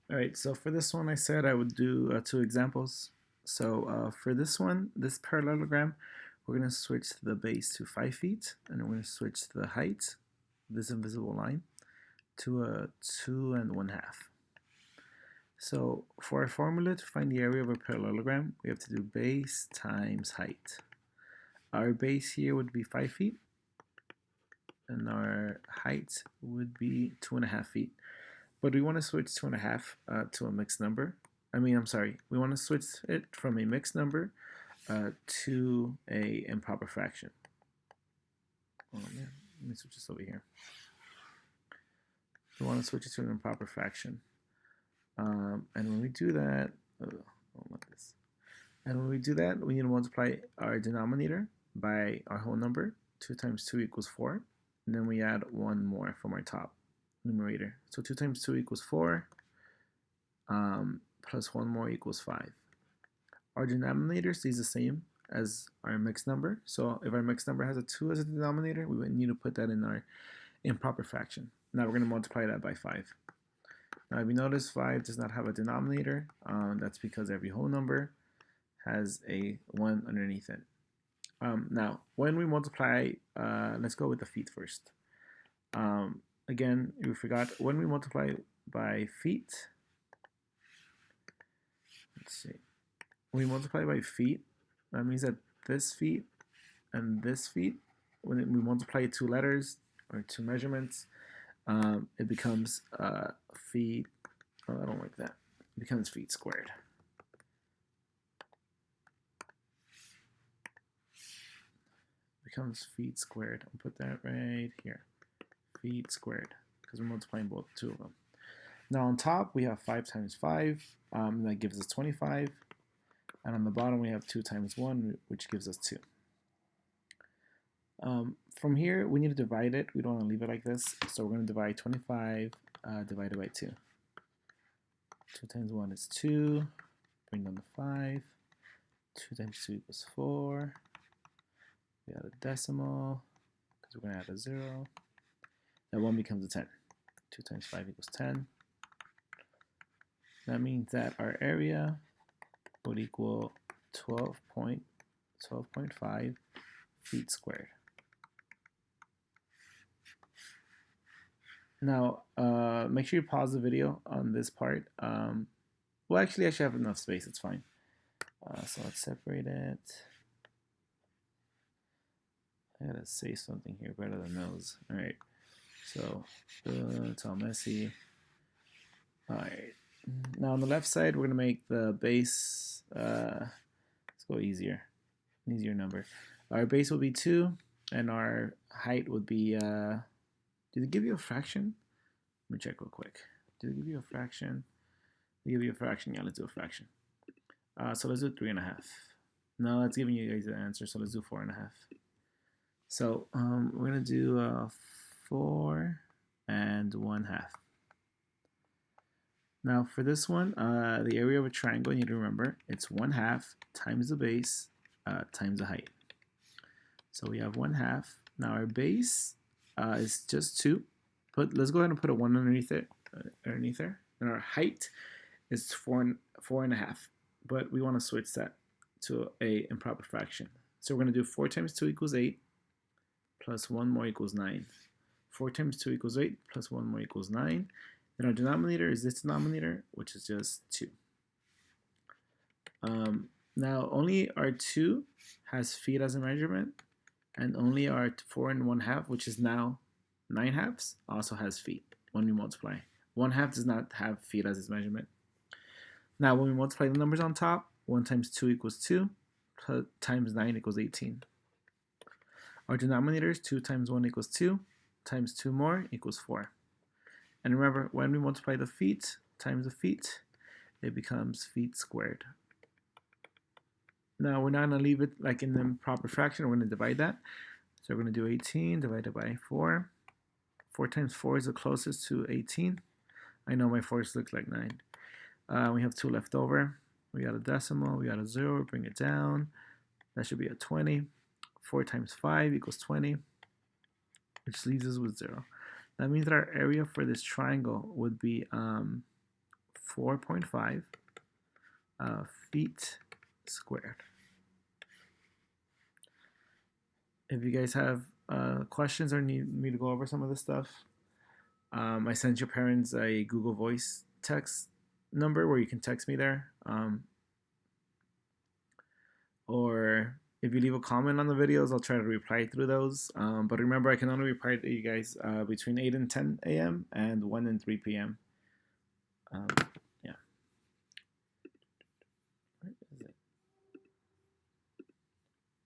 All right, so for this one, I said I would do two examples. So for this one, this parallelogram, we're going to switch the base to 5 feet, and we're going to switch the height, this invisible line, to a 2 1/2. So for our formula to find the area of a parallelogram, we have to do base times height. Our base here would be 5 feet, and our height would be 2 1/2 feet. But we want to switch 2 1/2 to a mixed number. I'm sorry, we want to switch it from a mixed number to a improper fraction. Oh man, let me switch this over here. We want to switch it to an improper fraction. And when we do that, like this. And when we do that, we need to multiply our denominator by our whole number. 2 times 2 equals 4. And then we add one more from our top numerator. So 2 times 2 equals 4, plus one more equals 5. Our denominator stays the same as our mixed number. So if our mixed number has a 2 as a denominator, we would need to put that in our improper fraction. Now we're going to multiply that by 5. Now if you notice 5 does not have a denominator, that's because every whole number has a 1 underneath it. Now when we multiply, let's go with the feet first. Again, we forgot, when we multiply by feet, let's see, when we multiply by feet, that means that this feet and this feet, when we multiply two letters or two measurements, it becomes feet. Oh, I don't like that. It becomes feet squared. It becomes feet squared. I'll put that right here. Feet squared, because we're multiplying both two of them. Now on top we have 5 times 5, that gives us 25. And on the bottom we have 2 times 1, which gives us 2. From here, we need to divide it. We don't want to leave it like this. So we're going to divide 25 divided by 2. 2 times 1 is 2. Bring down the 5. 2 times 2 equals 4. We add a decimal because we're going to add a 0. That 1 becomes a 10. 2 times 5 equals 10. That means that our area would equal 12.5 feet squared. Now, make sure you pause the video on this part. Well, actually, I should have enough space. It's fine. So let's separate it. I gotta say something here better than those. All right. So it's all messy. All right. Now on the left side, we're gonna make the base. Let's go easier. An easier number. Our base will be 2, and our height would be. Did it give you a fraction? Let me check real quick. Did it give you a fraction? They give you a fraction. Yeah, let's do a fraction. So let's do 3 1/2. No, that's giving you guys the answer. So let's do 4 1/2. So we're gonna do 4 1/2. Now for this one, the area of a triangle, you need to remember, it's 1/2 times the base times the height. So we have 1/2. Now our base is just 2. But let's go ahead and put a 1 underneath it, there. And our height is 4 1/2. But we want to switch that to a improper fraction. So we're going to do 4 times 2 equals 8, plus 1 more equals 9. 4 times 2 equals 8, plus 1 more equals 9. Then our denominator is this denominator, which is just 2. Now, only our 2 has feet as a measurement, and only our 4 1/2, which is now 9/2, also has feet when we multiply. 1/2 does not have feet as its measurement. Now, when we multiply the numbers on top, 1 times 2 equals 2, times 9 equals 18. Our denominator is 2 times 1 equals 2, times 2 more equals 4. And remember, when we multiply the feet times the feet, it becomes feet squared. Now, we're not going to leave it like in the proper fraction. We're going to divide that. So we're going to do 18 divided by 4. 4 times 4 is the closest to 18. I know my 4s look like 9. We have 2 left over. We got a decimal. We got a 0. Bring it down. That should be a 20. 4 times 5 equals 20, which leaves us with 0. That means that our area for this triangle would be 4.5 feet squared. If you guys have questions or need me to go over some of this stuff, I sent your parents a Google Voice text number where you can text me there. Or if you leave a comment on the videos, I'll try to reply through those. But remember, I can only reply to you guys between 8 and 10 a.m. and 1 and 3 p.m.